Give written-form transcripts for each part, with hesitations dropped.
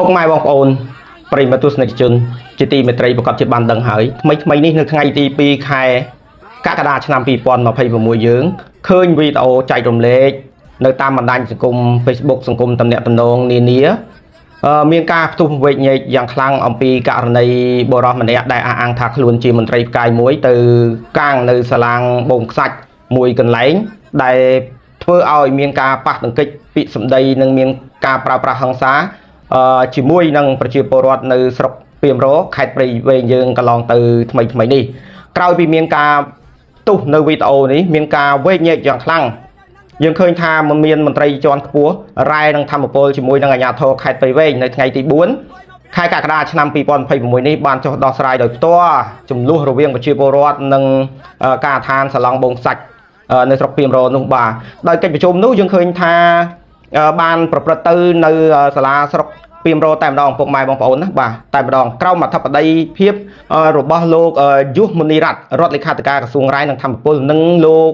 ពុកម៉ែបងប្អូនប្រិយមិត្តទស្សនិកជនជាទីមេត្រីប្រកបជាបានដឹងហើយថ្មីនេះនៅថ្ងៃទី2ខែកក្កដាឆ្នាំ2026យើងឃើញវីដេអូចែករំលែកនៅតាមបណ្ដាញសង្គម Facebook សង្គមទំនាក់ទំនងនានាមានការផ្ទុះវែកញែកយ៉ាងខ្លាំងអំពីករណីបរិសម្នាក់ដែលអះអាងថាខ្លួនជាមន្ត្រីផ្កាយមួយទៅកាងនៅសាឡាងបងខ្សាច់មួយកន្លែងដែលធ្វើឲ្យមានការប៉ះទង្គិចពាក្យសម្ដីនិងមានការប្រើប្រាស់ហិង្សាជាមួយនឹងប្រជាពលរដ្ឋនៅស្រុកពីមរខេត្តព្រៃវែងយើងកន្លងទៅថ្មីនេះក្រោយពីមានការទុះនៅវីដេអូនេះមានការវែកញែកយ៉ាងខ្លាំងយើងឃើញថាមានមន្ត្រីជាន់ខ្ពស់រ៉ែនឹងធម្មពលជាមួយនឹងអាជ្ញាធរខេត្តព្រៃវែងនៅថ្ងៃទី4ខែកក្កដាឆ្នាំ2026នេះបានចុះដោះស្រាយដោយផ្ទាល់ចំនួនរវាងប្រជាពលរដ្ឋនិងការឋានសាឡង់បងសាច់នៅស្រុកពីមរនោះបាទដោយកិច្ចប្រជុំនោះយើងឃើញថាបានប្រព្រឹត្តទៅនៅសាលាស្រុកពីមរតែម្ដងពុកម៉ែបងប្អូនណាបាទតែម្ដងក្រមអធិបតីភាពរបស់លោកយុសមុនីរ័ត្នរដ្ឋលេខាធិការក្រសួងរាយនឹងធម្មពលនិងលោក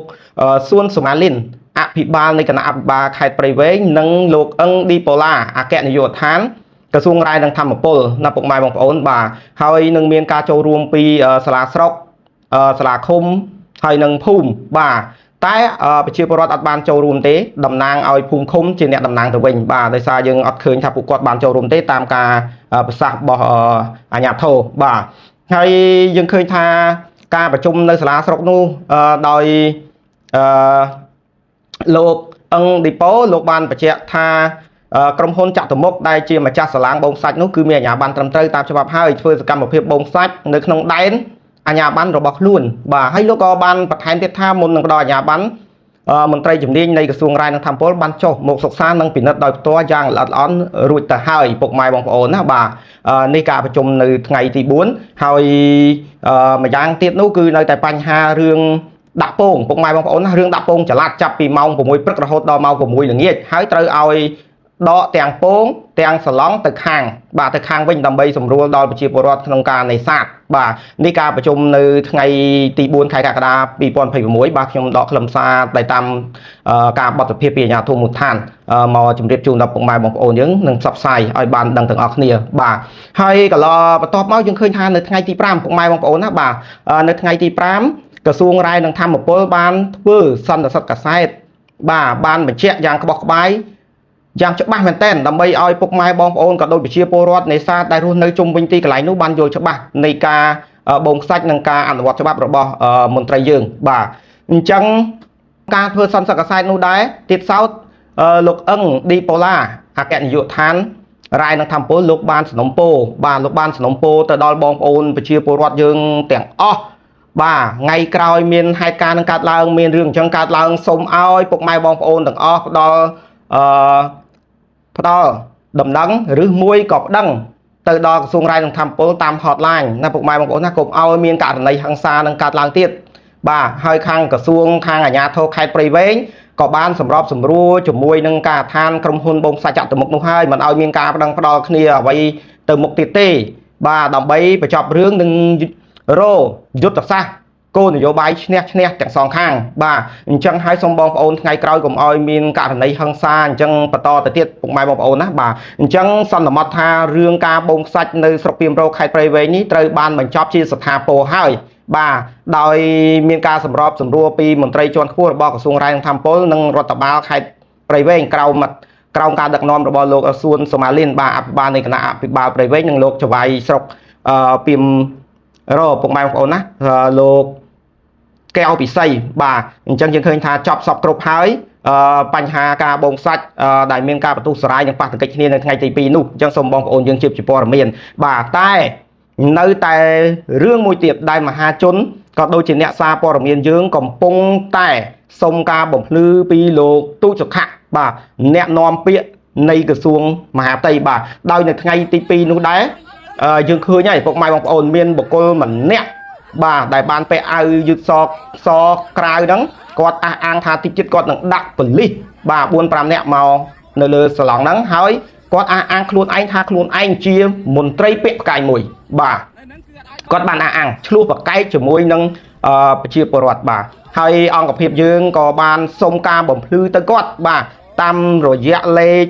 សួនសុមាលិនអភិបាលនៃគណៈអភិបាលខេត្តព្រៃវែងនិងលោកអឹងឌីប៉ូឡាអគ្គនាយកដ្ឋានក្រសួងរាយនឹងធម្មពលណាពុកម៉ែបងប្អូនបាទហើយនឹងមានការចូលរួមពីសាលាស្រុកសាលាឃុំហើយនឹងភូមិបាទតែប្រជាពលរដ្ឋអត់បានចូលរួមទេតំណាងឲ្យភូមិឃុំជាអ្នកតំណាងទៅវិញបាទដោយសារយើងអត់ឃើញថាពួកគាត់បានចូលរួមទេតាមការប្រសាសន៍របស់អាជ្ញាធរបាទហើយយើងឃើញថាការប្រជុំនៅសាលាស្រុកនោះដោយលោកអឹងឌីប៉ូលោកបានបញ្ជាក់ថាក្រុមហ៊ុនចតុមុខដែលជាម្ចាស់សាឡាងបងសាច់នោះគឺមានអាជ្ញាប័ណ្ណត្រឹមត្រូវតាមច្បាប់ហើយធ្វើសកម្មភាពបងសាច់នៅក្នុងដែនអាជ្ញាប័ណ្ណរបស់ខ្លួនបាទហើយលោកក៏បានបន្ថែមទៀតថាមុននឹងផ្ដល់អាជ្ញាប័ណ្ណមន្ត្រីជំនាញនៃក្រសួងរាយនឹងធម្មពលបានចុះមកសិក្សានិងពិនិត្យដោយផ្ទាល់យ៉ាងល្អិតល្អន់រួចទៅហើយពុកម៉ែបងប្អូនណាបាទនេះការប្រជុំនៅថ្ងៃទី4ហើយម្យ៉ាងទៀតនោះគឺនៅតែបញ្ហារឿងដាក់ពងពុកម៉ែបងប្អូនណារឿងដាក់ពងចល័តចាប់ពីម៉ោង6ព្រឹករហូតដល់ម៉ោង6ល្ងាចហើយត្រូវឲ្យដកទាំងពងទាំងសឡង់ទៅខាងបាទទៅខាងវិញដើម្បីសម្រួលដល់ប្រជាពលរដ្ឋក្នុងការនេសាទបាទនេះការប្រជុំនៅថ្ងៃទី4ខែកក្កដា2026បាទខ្ញុំដកខ្លឹមសារទៅតាមការបទភាពពីអាជ្ញាធរមូលដ្ឋានមកជម្រាបជូនដល់ពុកម៉ែបងប្អូនយើងនឹងផ្សព្វផ្សាយឲ្យបានដឹងទាំងអស់គ្នាបាទហើយកន្លងបន្ទាប់មកយើងឃើញថានៅថ្ងៃទី5ពុកម៉ែបងប្អូនណាបាទនៅថ្ងៃទី5ក្រសួងរាយនឹងធម្មពលបានធ្វើសន្និសីទកាសែតបាទបានបញ្ជាក់យ៉ាងក្បោះក្បាយយ៉ាងច្បាស់មែនទែនដើម្បីឲ្យពុកម៉ែបងប្អូនក៏ដូចប្រជាពលរដ្ឋនេសាទដែលរស់នៅជុំវិញទីកន្លែងនោះបានយល់ច្បាស់នៃការបងខ្សាច់និងការអនុវត្តច្បាប់របស់មន្ត្រីយើងបាទអញ្ចឹងការធ្វើសន្និសីទកាសែតនោះដែរទៀតសោតលោកអឹងឌីប៉ូឡាអគ្គនាយកដ្ឋានរាយនឹងធម្មពលលោកបានសំណពោបាទលោកបានសំណពោទៅដល់បងប្អូនប្រជាពលរដ្ឋយើងទាំងអស់បាទថ្ងៃក្រោយមានហេតុការណ៍នឹងកើតឡើងមានរឿងអញ្ចឹងកើតឡើងសូមឲ្យពុកម៉ែបងប្អូនទាំងអស់ផ្ដល់ដំណឹងឬមួយក៏ប្តឹងទៅដល់ក្រសួងរាយនឹងធម្មពលតាម hotline ណាពុកម៉ែបងប្អូនណាកុំឲ្យមានករណីហិង្សានឹងកើតឡើងទៀតបាទហើយខាងក្រសួងខាងអាជ្ញាធរខេត្តព្រៃវែងក៏បានសម្របសម្រួលជាមួយនឹងការឋានក្រុមហ៊ុនបងសាច់ចតុមុខនោះហើយមិនឲ្យមានការប្តឹងផ្តល់គ្នាអ្វីទៅមុខទៀតទេបាទដើម្បីបញ្ចប់រឿងនឹងរយុទ្ធសាស្ត្រគោលនយោបាយឈ្នះទាំងសងខាងបាទអញ្ចឹងហើយសូមបងប្អូនថ្ងៃក្រោយកុំឲ្យមានករណីហិង្សាអញ្ចឹងបន្តទៅទៀតពុកម៉ែបងប្អូនណាបាទអញ្ចឹងសន្មតថារឿងការបងខ្សាច់នៅស្រុកពីមរខេត្តព្រៃវែងនេះត្រូវបានបញ្ចប់ជាស្ថាពរហើយបាទដោយមានការសម្របសម្រួលពីមន្ត្រីជាន់ខ្ពស់របស់ក្រសួងរាយនឹងធម្មពលនិងរដ្ឋបាលខេត្តព្រៃវែងក្រោមការដឹកនាំរបស់លោកសួនសុមាលិនបាទអភិបាលនៃគណៈអភិបាលព្រៃវែងនិងលោកចវាយស្រុកពីមរពុកម៉ែបងប្អូនណាលោកកែវពិសីបាទអញ្ចឹងយើងឃើញថាចប់សពគ្រប់ហើយបញ្ហាការបងសាច់ដែលមានការបន្ទុះសារាយនិងប៉ះទង្គិចគ្នានៅថ្ងៃទី2នោះអញ្ចឹងសូមបងប្អូនយើងជាព័ត៌មានបាទតែនៅតែរឿងមួយទៀតដែលមហាជនក៏ដូចជាអ្នកសារព័ត៌មានយើងកំពុងតែសុំការបំភ្លឺពីលោកទូចសុខៈបាទអ្នកនាំពាក្យនៃក្រសួងមហាផ្ទៃបាទដោយនៅថ្ងៃទី2នោះដែរយើងឃើញហើយពុកម៉ែបងប្អូនមានបុគ្គលម្នាក់បាទដែលបានពាក់អាវយឺតសក្រៅហ្នឹងគាត់អះអាងថាតិចទៀតគាត់នឹងដាក់ប៉ូលីសបាទ4 5នាក់មកនៅលើសាឡង់ហ្នឹងហើយគាត់អះអាងខ្លួនឯងថាខ្លួនឯងជាមន្ត្រីពាក់ផ្កាយមួយបាទគាត់បានអះអាងឆ្លោះប្រកែកជាមួយនឹងប្រជាពលរដ្ឋបាទហើយអង្គភាពយើងក៏បានសុំការបំភ្លឺទៅគាត់បាទតាមរយៈលេខ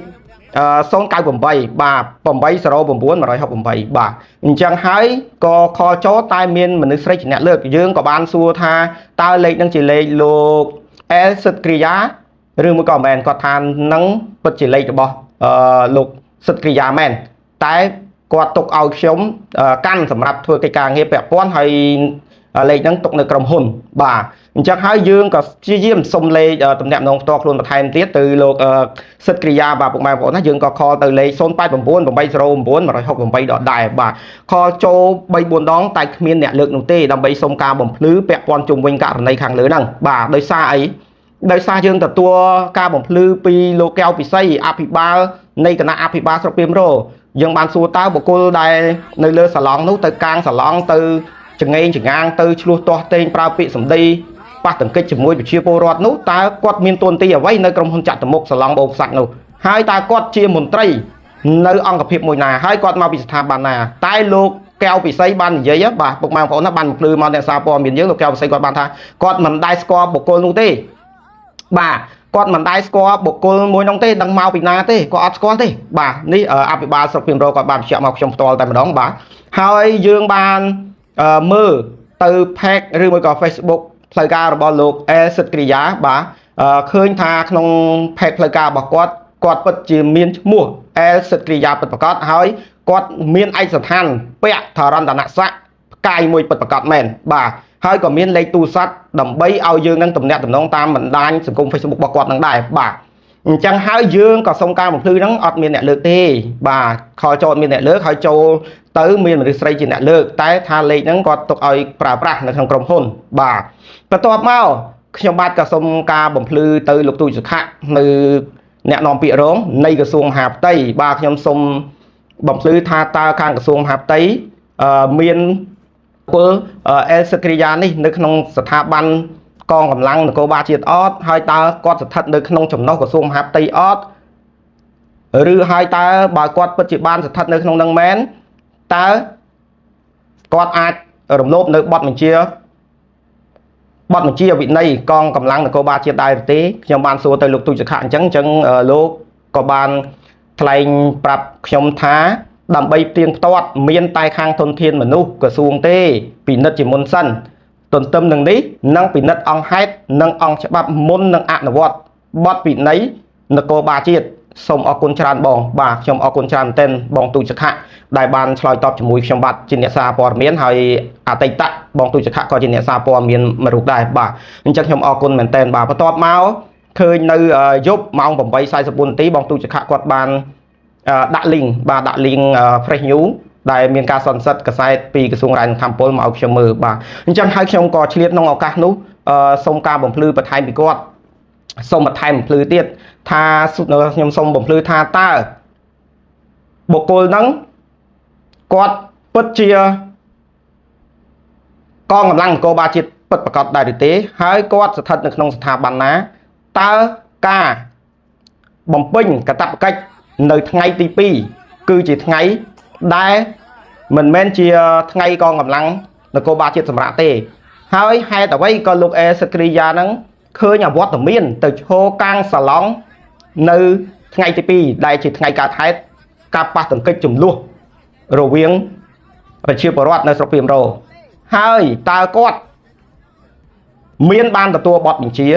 098បាទ8099168បាទអញ្ចឹងហើយក៏ខលចូលតែមានមនុស្សស្រីជាអ្នកលើកយើងក៏បានសួរថាតើលេខនឹងជាលេខលោកអែលសិតគ្រីយ៉ាឬមួយក៏មិនមែនគាត់ថានឹងពិតជាលេខរបស់លោកសិតគ្រីយ៉ាមែនតែគាត់ទុកឲ្យខ្ញុំកាន់សម្រាប់ធ្វើកិច្ចការងារពាក់ព័ន្ធហើយលេខហ្នឹងទុកនៅក្រុមហ៊ុនបាទអញ្ចឹងហើយយើងក៏ព្យាយាមសុំលេខតំណាក់នងផ្ទាល់ខ្លួនបន្ថែមទៀតទៅលោកសិតគ្រីយ៉ាបាទពុកម៉ែបងប្អូនណាយើងក៏ខលទៅលេខ0898091168ដដែលបាទខលចូល3 4ដងតែគ្មានអ្នកលើកនោះទេដើម្បីសុំការបំភ្លឺពាក់ព័ន្ធជុំវិញករណីខាងលើហ្នឹងបាទដោយសារអីដោយសារយើងទទួលការបំភ្លឺពីលោកកែវពិសីអភិបាលនៃគណៈអភិបាលស្រុកភៀមរោយើងបានសួរតើបុគ្គលដែលនៅលើសាឡង់នោះទៅកាងសាឡង់ទៅចងេងចងាងទៅឆ្លោះទាស់តេងប្រើពាក្យសម្ដីប៉ះទង្គិចជាមួយប្រជាពលរដ្ឋនោះតើគាត់មានទួនាទីអ្វីនៅក្រុមហ៊ុនចតុមុខសាឡង់បូផ្សាច់នោះហើយតើគាត់ជាមន្ត្រីនៅអង្គភាពមួយណាហើយគាត់មកពីស្ថាប័នណាតែលោកកែវពិសីបាននិយាយបាទពុកម៉ែបងប្អូនណាបានភ្លឺមកអ្នកសារព័ត៌មានយើងលោកកែវពិសីគាត់បានថាគាត់មិនដែលស្គាល់បុគ្គលនោះទេបាទគាត់មិនដែលស្គាល់បុគ្គលមួយនោះទេដឹងមកពីណាទេគាត់អត់ស្គាល់ទេបាទនេះអភិបាលស្រុកភៀមរោគាត់បានបញ្ជាក់មកខ្ញុំផ្ទាល់តែម្ដងបាទហើយយើងបានមើលទៅ page ឬមួយក៏ Facebook ផ្លូវការរបស់លោកអែលសិតគ្រីយ៉ាបាទឃើញថាក្នុង page ផ្លូវការរបស់គាត់ពិតជាមានឈ្មោះអែលសិតគ្រីយ៉ាពិតប្រាកដហើយគាត់មានឯកសណ្ឋានពាក់ធរណតនស័ក្តិផ្កាយមួយពិតប្រាកដមែនបាទហើយក៏មានលេខទូរស័ព្ទដើម្បីឲ្យយើងនឹងទំនាក់ទំនងតាមបណ្ដាញសង្គម Facebook របស់គាត់នឹងដែរបាទអញ្ចឹងហើយយើងក៏សុំការបំភ្លឺហ្នឹងអត់មានអ្នកលើកទេបាទខលចូលមានអ្នកលើកហើយចូលទៅមានមនុស្សស្រីជាអ្នកលើកតែថាលេខហ្នឹងគាត់ទុកឲ្យប្រើប្រាស់នៅក្នុងក្រុមហ៊ុនបាទបន្ទាប់មកខ្ញុំបាទក៏សុំការបំភ្លឺទៅលោកទូចសុខៈនៅអ្នកនាំពាក្យរងនៃក្រសួងមហាផ្ទៃបាទខ្ញុំសុំបំភ្លឺថាតើខាងក្រសួងមហាផ្ទៃមានពលអែលសិតគ្រីយ៉ានេះនៅក្នុងស្ថាប័នកងកម្លាំងនគរបាលជាតិអត់ហើយតើគាត់ស្ថិតនៅក្នុងចំណុះក្រសួងមហាផ្ទៃអត់ឬហើយតើបើគាត់ពិតជាបានស្ថិតនៅក្នុងនឹងមែនតើគាត់អាចរំលោភនៅបទបញ្ជាវិន័យកងកម្លាំងនគរបាលជាតិដែរទេខ្ញុំបានសួរទៅលោកទូចសុខៈអញ្ចឹងលោកក៏បានថ្លែងប្រាប់ខ្ញុំថាដើម្បីផ្ទៀងផ្ទាត់មានតែខាងធនធានមនុស្សក្រសួងទេពិនិត្យជាមុនសិនទន្ទឹមនឹងនេះនឹងពិនិត្យអង្គហេតុនិងអង្គច្បាប់មុននឹងអនុវត្តបទពិន័យនគរបាលជាតិសូមអរគុណច្រើនបងបាទខ្ញុំអរគុណច្រើនមែនទែនបងទូចសុខៈដែលបានឆ្លើយតបជាមួយខ្ញុំបាទជាអ្នកសារព័ត៌មានហើយអតីតបងទូចសុខៈក៏ជាអ្នកសារព័ត៌មានមួយរូបដែរបាទអញ្ចឹងខ្ញុំអរគុណមែនទែនបាទបន្ទាប់មកឃើញនៅយប់ម៉ោង 8:44 នាទីបងទូចសុខៈគាត់បានដាក់ link បាទដាក់ link fresh news ដែលមានការសន្និសីទកាសែតពីក្រសួងរាយរដ្ឋាភិបាលមកឲ្យខ្ញុំមើលបាទអញ្ចឹងហើយខ្ញុំក៏ឆ្លៀតក្នុងឱកាសនោះសូមការបំភ្លឺបន្ថែមពីគាត់សូមបន្ថែមបំភ្លឺទៀតថាខ្ញុំសូមបំភ្លឺថាតើបុគ្គលហ្នឹងគាត់ពិតជាកងកម្លាំងនគរបាលជាតិពិតប្រាកដដែរឬទេហើយគាត់ស្ថិតនៅក្នុងស្ថាប័នណាតើការបំពេញកាតព្វកិច្ចនៅថ្ងៃទី2គឺជាថ្ងៃដែលមិនមែនជាថ្ងៃកងកម្លាំងនគរបាលជាតិសម្រាប់ទេហើយហេតុអ្វីក៏លោកអែលសិតគ្រីយ៉ាហ្នឹងឃើញអវត្តមានទៅឈរកាងសាឡង់នៅថ្ងៃទី2ដែលជាថ្ងៃកើតហេតុការប៉ះទង្គិចចំនួនរវាងប្រជាពលរដ្ឋនៅស្រុកភៀមរោហើយតើគាត់មានបានទទួលបទបញ្ជា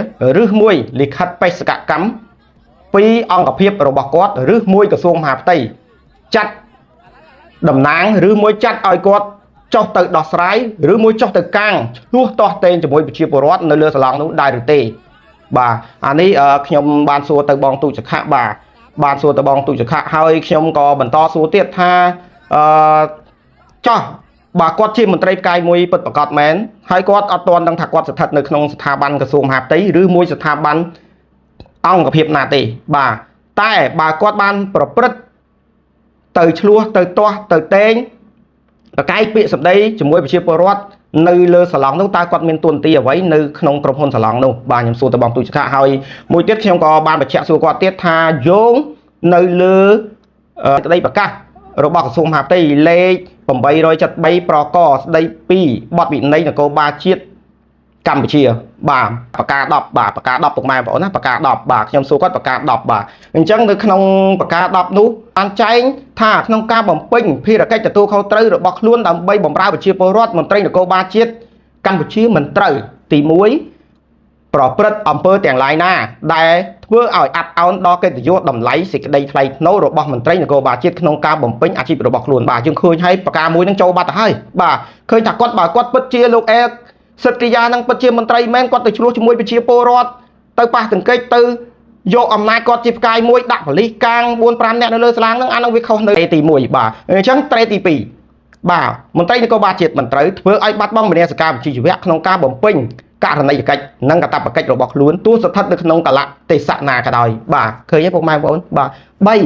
ឬមួយលិខិតបេសកកម្មពីអង្គភាពរបស់គាត់ឬមួយក្រសួងមហាផ្ទៃចាត់តំណាងឬមួយចាត់ឲ្យគាត់ចុះទៅដោះស្រាយឬមួយចុះទៅកាងឆ្លោះទាស់ទែងជាមួយប្រជាពលរដ្ឋនៅលើសាឡង់នោះដែរឬទេបាទអានេះខ្ញុំបានសួរទៅបងទូចសុខៈបាទបានសួរទៅបងទូចសុខៈហើយខ្ញុំក៏បន្តសួរទៀតថាចោះបើគាត់ជាមន្ត្រីផ្កាយមួយពិតប្រាកដមែនហើយគាត់អត់ទាន់ដឹងថាគាត់ស្ថិតនៅក្នុងស្ថាប័នក្រសួងមហាផ្ទៃឬមួយស្ថាប័នអង្គភាពណាទេបាទតែបើគាត់បានប្រព្រឹត្តទៅឆ្លោះទៅទាស់ទៅតេងប្រកែកពាក្យសម្ដីជាមួយប្រជាពលរដ្ឋនៅលើសាឡង់នោះតើគាត់មានទួនាទីអ្វីនៅក្នុងក្រុមហ៊ុនសាឡង់នោះបាទខ្ញុំសួរទៅបងទូចសុខៈហើយមួយទៀតខ្ញុំក៏បានបញ្ជាក់សួរគាត់ទៀតថាយោងនៅលើក្តីប្រកាសរបស់ក្រសួងមហាផ្ទៃលេខ873ប្រកស្តីពីបទវិន័យនគរបាលជាតិ កម្ពុជាបាទបកា10បាទបកា10ពុកម៉ែបងប្អូនណាបកា10បាទខ្ញុំសួរគាត់បកា10បាទអញ្ចឹងនៅក្នុងបកា10នោះបានចែងថាក្នុងការបំពេញភារកិច្ចទទួលខុសត្រូវរបស់ខ្លួនដើម្បីបម្រើប្រជាពលរដ្ឋមន្ត្រីនគរបាលជាតិកម្ពុជាមិនត្រូវទី1ប្រព្រឹត្តអំពើទាំងឡាយណាដែលធ្វើឲ្យអាប់អោនដល់កិត្តិយសតម្លៃសេចក្តីថ្លៃថ្នូររបស់មន្ត្រីនគរបាលជាតិក្នុងការបំពេញអាជីពរបស់ខ្លួនបាទយើងឃើញហើយបកាមួយនឹងចូលបាត់ទៅហើយបាទឃើញថាគាត់បើគាត់ពិតជាលោកអេសិទ្ធិកិរិយានឹងពិតជាមន្ត្រីមែនគាត់ទៅឆ្លោះជាមួយប្រជាពលរដ្ឋទៅប៉ះទង្គិចទៅយកអំណាចគាត់ជាផ្កាយមួយដាក់ប៉ូលីសកាង 4-5 នាក់នៅលើស្លាងហ្នឹងអានឹងវាខុសនៅទី1បាទអញ្ចឹងត្រេទី2បាទមន្ត្រីនគរបាលជាតិមិនត្រូវធ្វើឲ្យបាត់បង់មនសិការវិជ្ជាជីវៈក្នុងការបំពេញករណីយកិច្ចនិងកាតព្វកិច្ចរបស់ខ្លួនទោះស្ថិតនៅក្នុងកលៈទេសៈណាក៏ដោយបាទឃើញទេពុកម៉ែបងប្អូនបាទ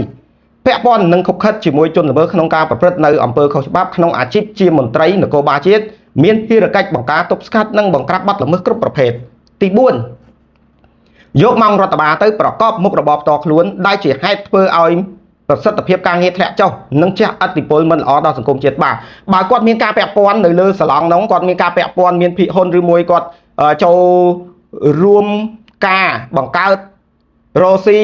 3ពាក់ព័ន្ធនឹងខុបខិតជាមួយជនល្មើសក្នុងការប្រព្រឹត្តនៅអំពើខុសច្បាប់ក្នុងអាជីពជាមន្ត្រីនគរបាលជាតិមានភារកិច្ចបង្ការទប់ស្កាត់និងបង្ក្រាបបទល្មើសគ្រប់ប្រភេទទី4យកម៉ោងរដ្ឋបាលទៅប្រកបមុខរបរផ្ទាល់ខ្លួនដែលជាហេតុធ្វើឲ្យប្រសិទ្ធភាពការងារធ្លាក់ចុះនិងជះឥទ្ធិពលមិនល្អដល់សង្គមជាតិបាទបើគាត់មានការពាក់ព័ន្ធនៅលើសាឡង់នោះគាត់មានការពាក់ព័ន្ធមានភិហ៊ុនឬមួយគាត់ចូលរួមការបង្កើតរ៉ូស៊ី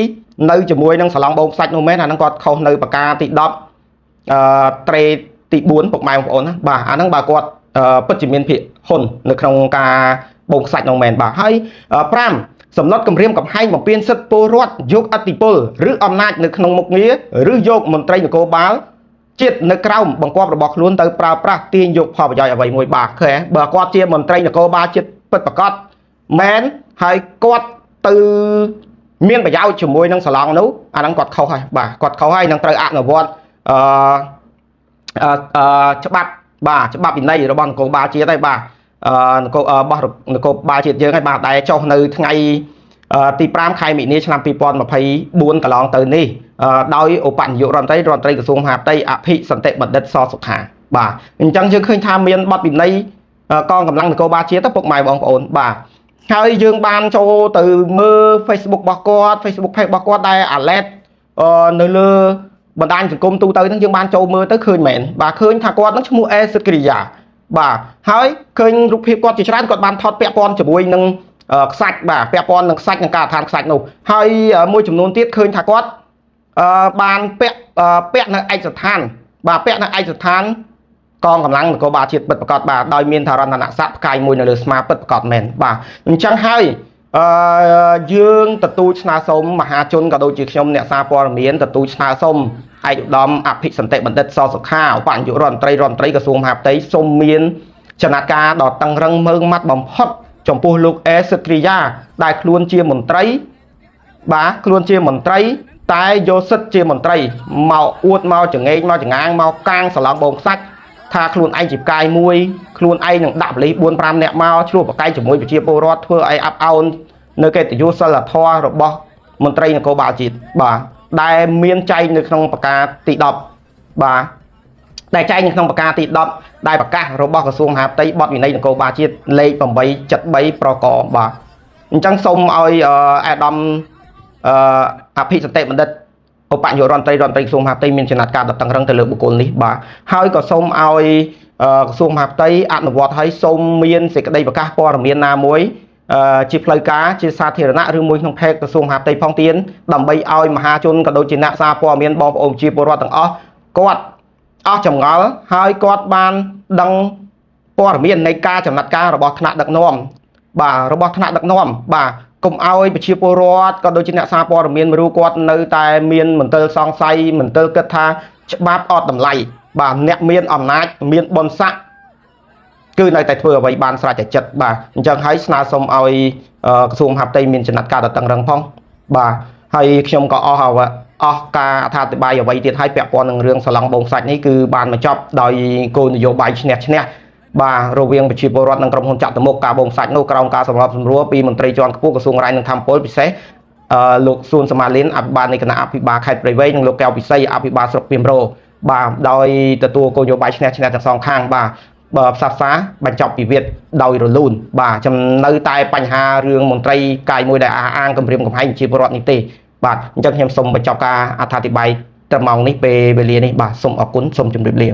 នៅជាមួយនឹងសាឡង់បូមខ្សាច់នោះមែនអាហ្នឹងគាត់ខុសនៅបកាទី10ត្រេទី4ពុកម៉ែបងប្អូនណាបាទអាហ្នឹងបើគាត់ពិតជាមានភិហ៊ុននៅក្នុងការបូមខ្សាច់នោះមែនបាទហើយ5សំណត់គម្រាមកំហែងបំពានសិទ្ធិពលរដ្ឋយកអធិបុលឬអំណាចនៅក្នុងមុខងារឬយកមន្ត្រីនគរបាលជាតិនៅក្រោមបង្គាប់របស់ខ្លួនទៅប្រើប្រាស់ទាញយកផលប្រយោជន៍អ្វីមួយបាទឃើញបើគាត់ជាមន្ត្រីនគរបាលជាតិពិតប្រាកដមែនហើយគាត់ទៅមានប្រយោជន៍ជាមួយនឹងសាឡង់នោះអាហ្នឹងគាត់ខុសហើយបាទគាត់ខុសហើយនឹងត្រូវអនុវត្តច្បាប់បាទច្បាប់វិន័យរបស់នគរបាលជាតិហើយបាទនគរបាលជាតិយើងហើយបាទដែលចុះនៅថ្ងៃទី5ខែមិនិនាឆ្នាំ2024កន្លងទៅនេះដោយឧបនាយករដ្ឋមន្ត្រីក្រសួងមហាផ្ទៃអភិសន្តិបណ្ឌិតសសុខាបាទអញ្ចឹងយើងឃើញថាមានបទវិន័យកងកម្លាំងនគរបាលជាតិទៅពុកម៉ែបងប្អូនបាទហើយយើងបានចូលទៅមើល Facebook របស់គាត់ Facebook page របស់គាត់ដែល alert នៅលើបណ្ដាញសង្គមទូទៅហ្នឹងយើងបានចូលមើលទៅឃើញមែនបាទឃើញថាគាត់ហ្នឹងឈ្មោះអេសិទ្ធិកិរិយាបាទហើយឃើញរូបភាពគាត់ជាច្រើនគាត់បានថតពាក់ព័ន្ធជាមួយនឹងខ្សាច់បាទពាក់ព័ន្ធនឹងខ្សាច់នឹងការដ្ឋានខ្សាច់នោះហើយមួយចំនួនទៀតឃើញថាគាត់បានពាក់នៅឯកស្ថានបាទពាក់នៅឯកស្ថានកងកម្លាំងនគរបាលជាតិពិតប្រាកដបាទដោយមានថារណស័ក្តិផ្កាយមួយនៅលើស្មាពិតប្រាកដមែនបាទអញ្ចឹងហើយយើងទទួលស្នើសុំមហាជនក៏ដូចជាខ្ញុំអ្នកសារព័ត៌មានទទួលស្នើសុំឯកឧត្តមអភិសន្តិបណ្ឌិតសសុខាឧបនាយករដ្ឋមន្ត្រីក្រសួងមហាផ្ទៃសូមមានចំណាត់ការដ៏តឹងរឹងមើងម៉ាត់បំផុតចំពោះលោកអេសិទ្ធិកិរិយាដែលខ្លួនជាមន្ត្រីបាទខ្លួនជាមន្ត្រីតែយកសិទ្ធិជាមន្ត្រីមកអួតមកចងេងមកចងាងមកកាងសឡងបងខ្សាច់ថាខ្លួនឯងជាផ្កាយមួយខ្លួនឯងនឹងដាក់ប៉ូលីស 4-5 នាក់មកឆ្លោះប្រកែកជាមួយប្រជាពលរដ្ឋធ្វើឲ្យអាប់អោននៅកិត្តិយសសិលធម៌របស់មន្ត្រីនគរបាលជាតិបាទដែលមានចែងនៅក្នុងប្រកាសទី10បាទដែលចែងនៅក្នុងប្រកាសទី10ដែលប្រកាសរបស់ក្រសួងមហាផ្ទៃបទវិន័យនគរបាលជាតិលេខ873ប្រកបាទអញ្ចឹងសូមឲ្យអាដាមអភិសន្តិបណ្ឌិតឧបនាយករដ្ឋមន្ត្រីក្រសួងមហាផ្ទៃមានចំណាត់ការដ៏តឹងរឹងទៅលើបុគ្គលនេះបាទហើយក៏សូមឲ្យក្រសួងមហាផ្ទៃអនុវត្តឲ្យសូមមានសេចក្តីប្រកាសព័ត៌មានណាមួយជាផ្លូវការជាសាធារណៈឬមួយក្នុងเพจក្រសួងមហាផ្ទៃផងទៀតដើម្បីឲ្យមហាជនក៏ដូចជាអ្នកសារព័ត៌មានបងប្អូនជាពលរដ្ឋទាំងអស់គាត់អស់ចម្ងល់ហើយគាត់បានដឹងព័ត៌មាននៃការចំណាត់ការរបស់ថ្នាក់ដឹកនាំបាទរបស់ថ្នាក់ដឹកនាំបាទកុំឲ្យប្រជាពលរដ្ឋក៏ដូចជាអ្នកសារព័ត៌មានមួយរូបគាត់នៅតែមានមន្ទិលសង្ស័យមន្ទិលគិតថាច្បាប់អត់តម្លៃបាទអ្នកមានអំណាចមានបុណ្យស័ក្តិគឺនៅតែធ្វើអ្វីបានស្រេចតែចិត្តបាទអញ្ចឹងហើយស្នើសុំឲ្យក្រសួងមហាផ្ទៃមានចំណាត់ការដ៏តឹងរឹងផងបាទហើយខ្ញុំក៏អស់ការអត្ថាធិប្បាយអ្វីទៀតហើយពាក់ព័ន្ធនឹងរឿងសាឡង់បងខ្សាច់នេះគឺបានបញ្ចប់ដោយគោលនយោបាយឈ្នះឈ្នះបាទរវាងប្រជាពលរដ្ឋនិងក្រុមហ៊ុនចាក់តមុខការបូមខ្សាច់នោះក្រោមការសម្របសម្រួលពីមន្ត្រីជាន់ខ្ពស់ក្រសួងរាយនឹងធម្មពលពិសេសលោកសួនសមាលិនអភិបាលនៃគណៈអភិបាលខេត្តព្រៃវែងនិងលោកកែវពិសីអភិបាលស្រុកភៀមរោបាទដោយទទួលគោលនយោបាយឈ្នះឈ្នះទាំងសងខាងបាទផ្សះផ្សាបញ្ចប់វិវាទដោយរលូនបាទចំណនៅតែបញ្ហារឿងមន្ត្រីកាយមួយដែលអះអាងគម្រាមកំហែងប្រជាពលរដ្ឋនេះទេបាទអញ្ចឹងខ្ញុំសូមបញ្ចប់ការអត្ថាធិប្បាយត្រឹមម៉ោងនេះពេលវេលានេះបាទសូមអរគុណសូមជម្រាបលា